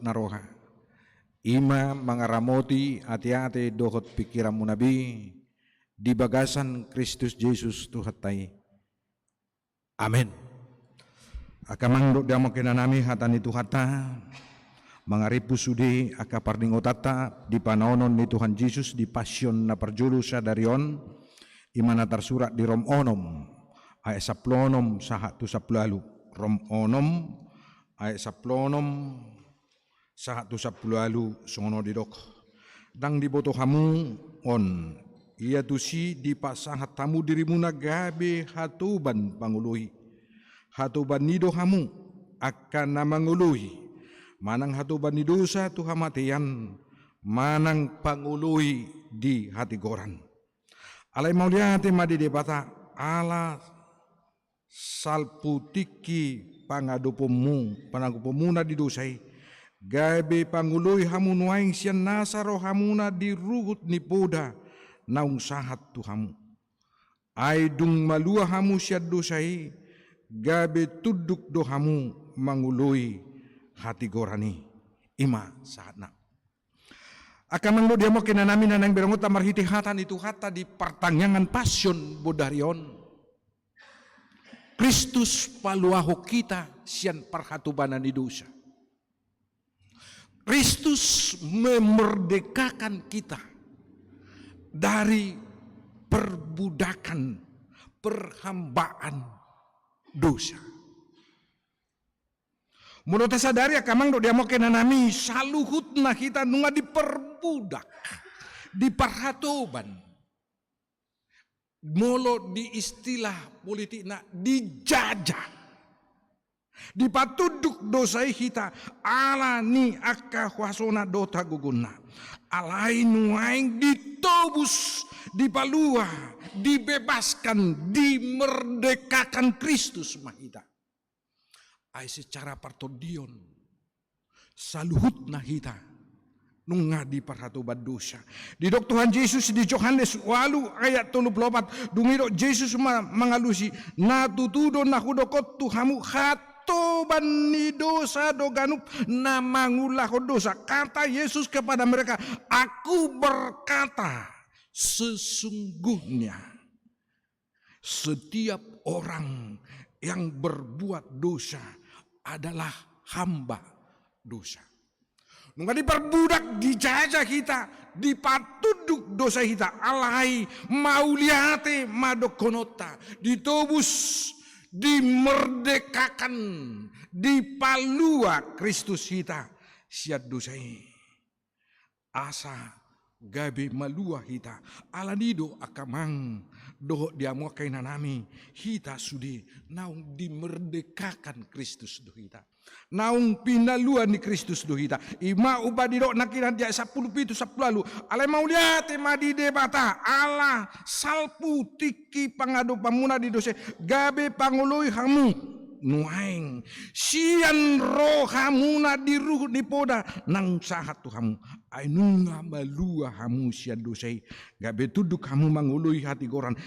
naroha. Ima mangaramoti ati-ati dohot pikiranmu nabi di bagasan Kristus Yesus Tuhatai. Amin. Akamang do damo kinanami hatani Tuhata mangaripu sudi aka pardingotata di panaonon ni Tuhan Yesus di pasyon na parjulu sa darion imana tersurat di Rom onom ayat 10 saha tu 10 Rom onom ayat 10 saha tu 10 songono didok dang diboto hamu on ia tusi di pasahat tamu dirimu nagabe hatuban panguluhi hatuban nido hamu akan namanguluhi manang hatuban ni dosa tu hamatian manang panguluhi di hati goran alai mauliate madi debata ala salputiki pangadopomu panagupomuna di dosai gabe panguluhi hamu nuaing sian nasaro hamuna di ruhut ni poda naung sahat tu hamu aidung malua hamu siad dosai gabe tuduk do hamu mangului hati gorani ima saatna akan mangdo dia mo kinanami nanang berangot marhiti hatan itu hata di pertangyangan pasyon bodarion Kristus paluaho kita sian perhatubanan di dosa. Kristus memerdekakan kita dari perbudakan perhambaan dosa. Menurut sadari akamang do dia mau kenanami saluhut na kita nunga diperbudak, diperhatoban, molo di istilah politik na dijajah, dipatuduk dosai kita ala ni akka wasona dota guguna, alai nuaing ditobus, dipalua, dibebaskan, dimerdekakan Kristus mahita. Ay secara partodion saluhut na hita nunga di parhatuban dosa di dok Tuhan Yesus di Yohanes 8 ayat 34 dumiro Yesus mangalusi natutudo na hudokot tuhamu hatoban ni dosa doganup na mangulah dosa kata Yesus kepada mereka aku berkata sesungguhnya setiap orang yang berbuat dosa adalah hamba dosa. Nunga diperbudak dijajah kita, dipatuduk dosa kita, alai mauliate madokonota, ditobus, dimerdekakan, dipalua Kristus kita, siat dosai. Asa gabe malua hita, alanido akamang doh dia mau kainanami hita sudi naung dimerdekakan Kristus do hita naung pinaluan ni Kristus do hita ima ubadiro nakiran dia 10 pitu 10 lalu alai mauliate madi debata ala salpu tiki pangado pamuna di dosa gabe pangului hamu nuaing sian rohamuna di ruh ni poda nang sahat tu hamu ainunga malua hamu sian dosai gabe tuduk hamu mangului hati goran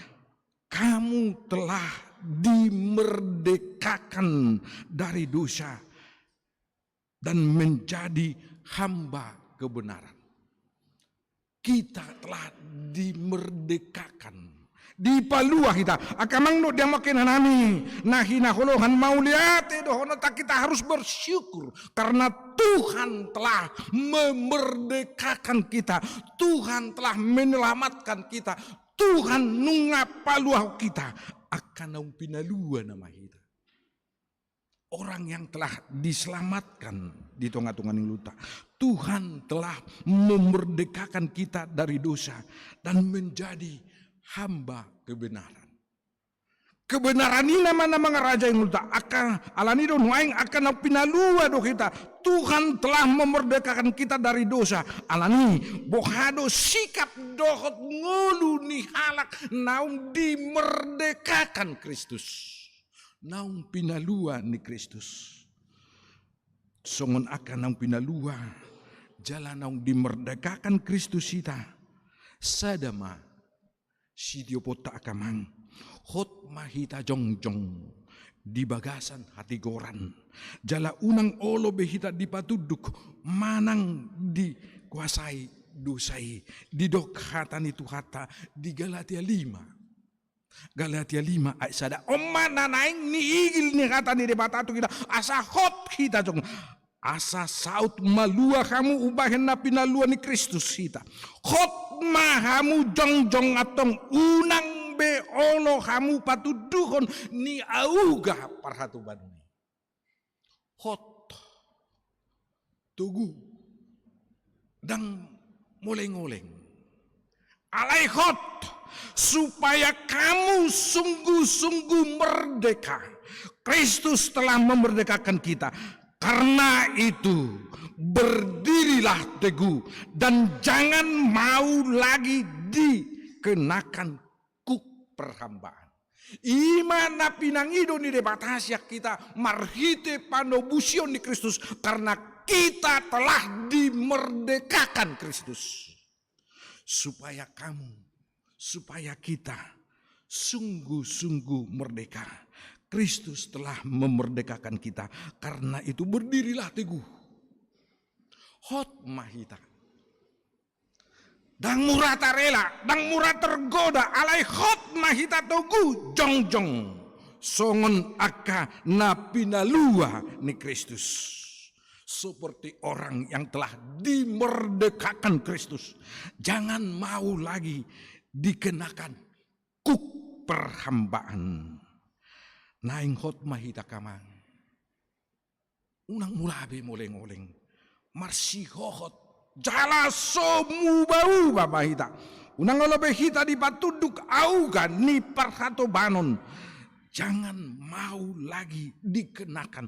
kamu telah dimerdekakan dari dosa dan menjadi hamba kebenaran kita telah dimerdekakan dipalua kita akamang no dia makin nami nahina holohan mauliate dohona kita harus bersyukur karena Tuhan telah memerdekakan kita Tuhan telah menyelamatkan kita Tuhan nunga paluah kita akan naung pinalua nama kita orang yang telah diselamatkan di tonga-tonga luta Tuhan telah memerdekakan kita dari dosa dan menjadi hamba kebenaran. Kebenaran ini nama-nama raja yang luta akan alani do nuaing akan pinalua do kita. Tuhan telah memerdekakan kita dari dosa. Alani bohado sikap dohot ngulu ni halak naung dimerdekakan Kristus. Naung pinalua ni Kristus. Songon akan naung pinalua jalan naung dimerdekakan Kristus kita. Sadama Sidio pota akamang hot mahita jongjong di bagasan hati goran. Jala unang olo behita dipatuduk, manang dikuasai dosai. Di dok hatan itu hata di Galatia 5. Galatia 5 ayat sada. Oma nanaing ni igil ni hata ni debatatu kita asa hot kita jong. Asa saut malua kamu ubahin na pinalua ni Kristus kita. Hot mahamu jong atong unang be olo kamu patuduhon ni auga parhatu baduni. Hot tugu dang moleng-oleng. Alai hot supaya kamu sungguh-sungguh merdeka. Kristus telah memerdekakan kita. Karena itu berdirilah teguh dan jangan mau lagi dikenakan kuk perhambaan. Iman na pinangido ni debatasya kita marhite panobusion di Kristus karena kita telah dimerdekakan Kristus. Supaya kita sungguh-sungguh merdeka. Kristus telah memerdekakan kita. Karena itu berdirilah teguh. Hot mahita. Dang murah tarela, dang murah tergoda. Alai hot mahita teguh. Jong. Songon aka napinalua ni Kristus. Seperti orang yang telah dimerdekakan Kristus. Jangan mau lagi dikenakan kuk perhambaan. Naing hot mahita kamang. Unang mulabe moleng-oleng. Marsi hohot. Jala somu bau babahita. Unang olabe hita dipatuduk auga ni parhato banon. Jangan mau lagi dikenakan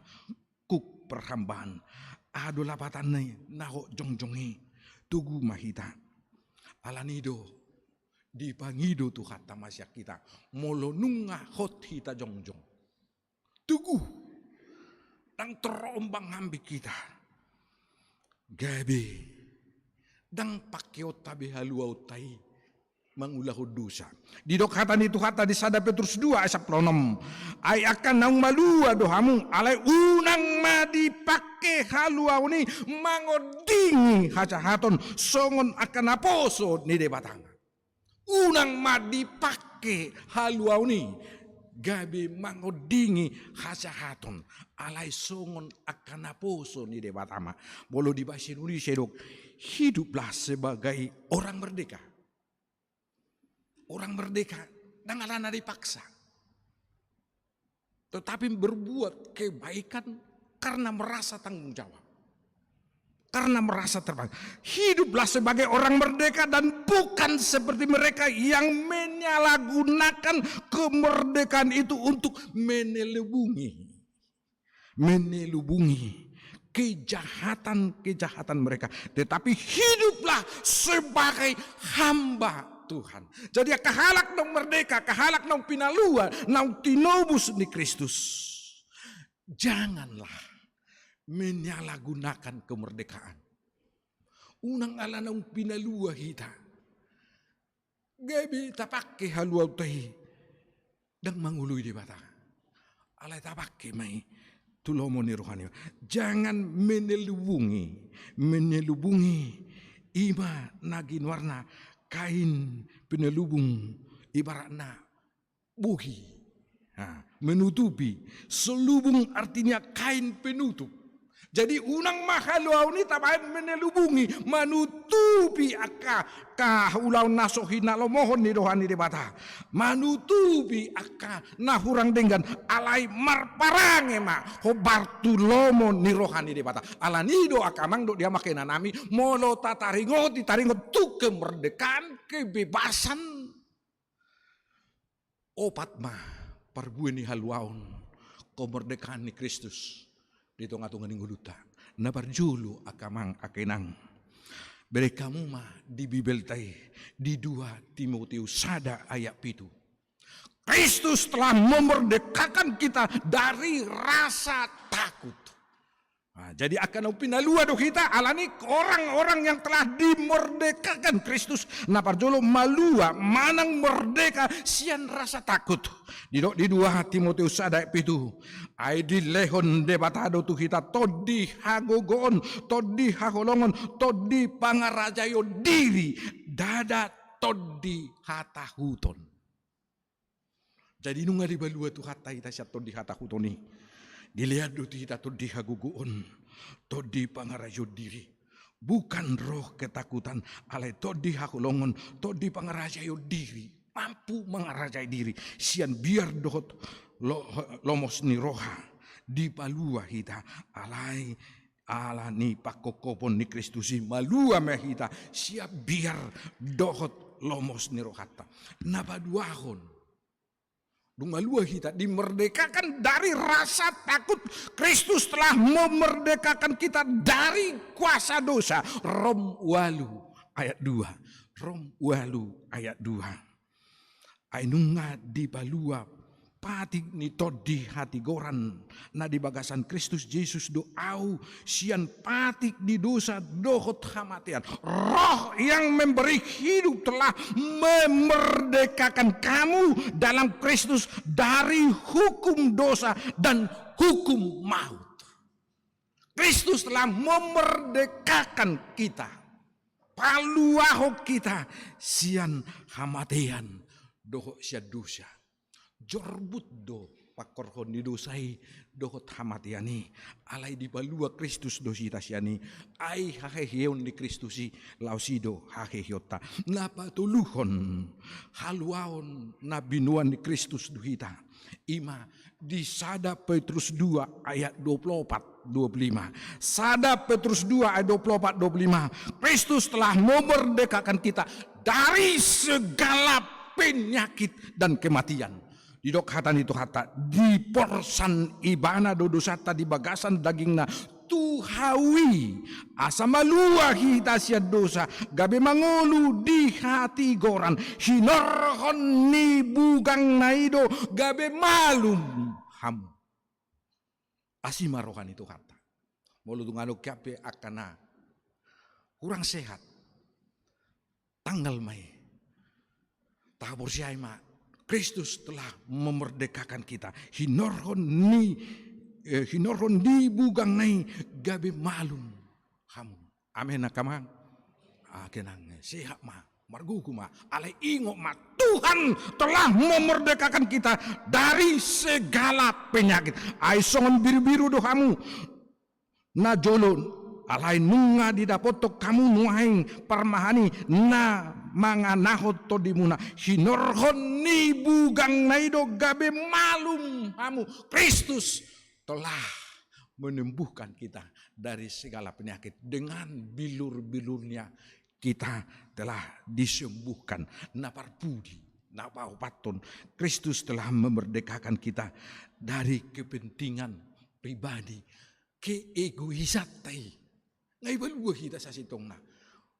kuk perhambaan. Ado lapatan ni naho jongjongi. Tugu mahita. Alanido. Dipangido tu kata masyak kita. Molonunga hot hita jongjong. Tugu dang terombang ambik kita. Gabi dang pakiot tabi haluau tai mangulahu dosa. Di dok hata itu hata di sada Petrus 2 ayat 6. Ay akan nang malua dohamu alai unang madi pake haluau ni mangodingi hacahaton songon akan aposo ni debatang. Unang madi pake haluau ni gabi mangodingi hasahaton alai songon akan aposo ni debatama. Bolo di bahasa Indonesia dok, hiduplah sebagai orang merdeka. Orang merdeka dengan alana dipaksa. Tetapi berbuat kebaikan karena merasa tanggung jawab. Karena merasa terbangga. Hiduplah sebagai orang merdeka dan bukan seperti mereka yang menyalahgunakan kemerdekaan itu untuk menelubungi kejahatan mereka. Tetapi hiduplah sebagai hamba Tuhan. Jadi kahalak nang merdeka, kahalak nang pinalua, nang tinobus di Kristus. Janganlah menyalahgunakan kemerdekaan. Unang ala nang pinalua kita. Gabi tapake haluau tahi. Dan mangului di bata. Alay tapake mai tulomo ni rohani. Jangan menelubungi ima nagin warna kain penelubung ibaratna buhi. Menutupi. Selubung artinya kain penutup. Jadi unang mahaluau ni tabayan menelubungi, manutupi ka ulau nasohi na lomohon ni rohani de bata. Manutupi na hurang dengan alai marparange ma hobartu lomo ni rohani de bata. Alanido akamang do dia makena nami molo tataringo tu kemerdekaan, kebebasan. Opat ma parbueni haluaon kemerdekaan ni Kristus. Dito nga tungan ng uluta. Nabarjulu akamang akinang. Bere kamu ma di Bibel tay. Di 2 Timoteus 1 ayat 7. Kristus telah memerdekakan kita dari rasa takut. Nah, jadi akan pinalua do kita alani orang-orang yang telah dimerdekakan Kristus na parjolo malua manang merdeka sian rasa takut di 2 Timoteus ada pitu ai di lehon debatado tu kita todi hagogon todi haholongon todi pangarajayo diri dada todi hatahuton. Jadi nunga di balua tu hata kita siat todi hatahutoni. Dilihat do kita todi haguguon, todi pangarajo diri. Bukan roh ketakutan, alai todi hakulongon, todi pangarajo diri. Mampu mengarajai diri. Sian biar dohot lomos ni roha. Di palua hita, alai ala ni pakokopon ni Kristusi. Malua mehita, siap biar dohot lomos ni rohata. Napaduahon. Dungalua kita dimerdekakan dari rasa takut. Kristus telah memerdekakan kita dari kuasa dosa. Rom 8 ayat 2. Rom 8 ayat 2. Ainunga di balua patik ni todi hati goran na di bagasan Kristus Yesus doau sian patik di dosa dohot hamatian. Roh yang memberi hidup telah memerdekakan kamu dalam Kristus dari hukum dosa dan hukum maut. Kristus telah memerdekakan kita. Paluaho kita sian hamatian dohot sian dosa. Jorbut do pakorhon di dosai dohot hamatiani alai di balua Kristus dosita siani ai haheheon di Kristusi lausido hahehota napa tuluhon haluaon nabinuan di Kristus duhita ima di Sada Petrus 2 ayat 24 25 Sada Petrus 2 ayat 24 25 Kristus telah memerdekakan kita dari segala penyakit dan kematian. Di dok hatan itu hata di porsan ibana dodosata di bagasan dagingna tuhawi asa malua hita sia dosa gabe mangolu di hati goran hinorhon ni bugang naido gabe malum hamu asima rohan itu hata molu tungano kape akana kurang sehat tanggal mai tabur siai ma Kristus telah memerdekakan kita. Hinorhon di bugang nai gabe malum hamu. Amin nakamang. Kenang sehat ma marguku ma alai ingok ma Tuhan telah memerdekakan kita dari segala penyakit. Ai songon biru-biru do hamu. Na jolon alai nunga didapotok kamu nuaing parmahani na manganahot to dimuna hinorhon ni bugang naido gabe malum hamu. Kristus telah menyembuhkan kita dari segala penyakit. Dengan bilur-bilurnya kita telah disembuhkan. Naparpudi napaopaton Kristus telah memerdekakan kita dari kepentingan pribadi keegoisatai ngai balua kita sasitongna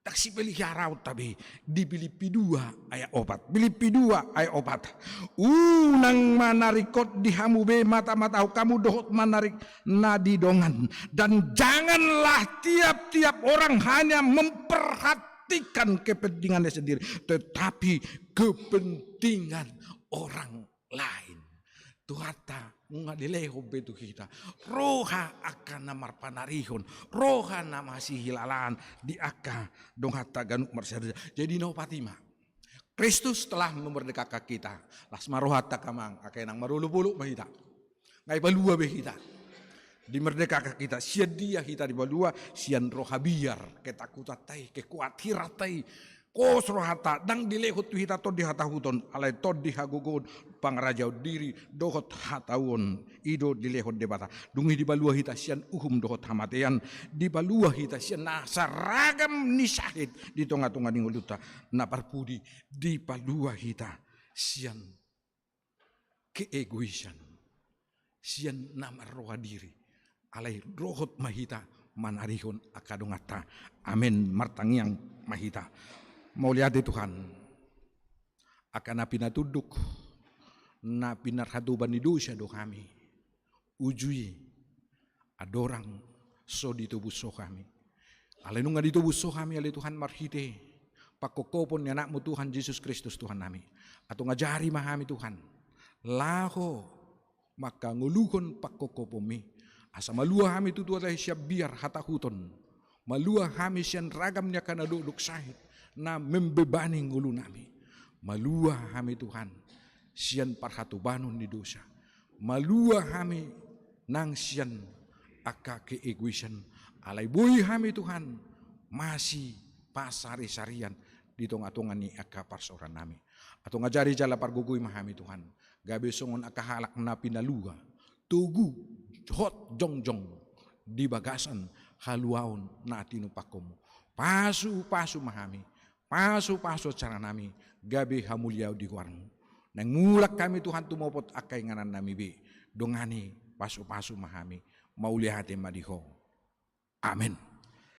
taksi beli harau tabi di Filipi 2 ayat 4 Filipi 2 ayat 4 unang manarikot di hamube mata-mata kamu dohot manarik nadidongan dan janganlah tiap-tiap orang hanya memperhatikan kepentingannya sendiri tetapi kepentingan orang lain. Tuhata ngadileho betu kita roha akan namar panarihon roha namasi hilalan di aka dong hatta ganuk marsada jadi no patima Kristus telah memerdekakan kita lasma rohata kamang akenang marulu-bulu mahita ngai balua be kita dimerdekakan kita sian dia kita di balua sian roha biar ketakutan kekuatiratai kos rohata dang dilehut hita to di hatahuton alai to di hagugon pangrajau diri dohot hatawon ido dilehut debata dungi di balua hita sian dohot hamatean di balua hita sian nasaragam ni syahid di tonga-tonga ninguluta na parpudi di balua hita sian keegoisan sian namar roha diri alai dohot mahita manarihon akadongata amin martangiang mahita. Mau lihat Tuhan akan napi natuduk napi narhatuban di dosa do kami ujui adorang so ditubuso kami. Alinu nga ditubuso kami, ali Tuhan marhite, pakokopon ni anakmu Tuhan Yesus Kristus Tuhan nami. Ato nga jari mahami Tuhan, laho maka nguluhon pakokopomi. Asa maluah kami tutua tayo siya biar hatakuton. Maluah kami siyan ragam niya kanaduduk sahit na membebani ngulu nami. Maluah kami Tuhan, siyan parhatubanon ni dosa. Maluah kami nang siyan aka keegoisan. Alay buhay kami Tuhan, masih pasari-sarian dito nga atungan ni aka parsoran nami. Ato nga jari jala pargugoy mahami Tuhan. Gabi songon akahalak na pinaluga, tugu, hot jongjong, di bagasan haluaon na tinupakom. Pasu-pasu mahami, pasu-pasu cara nami, gabi hamulyaw di warmo. Nang mulak kami Tuhan tumopot akay nganan nami bi, dongani pasu-pasu mahami, maulihati madiho. Amin.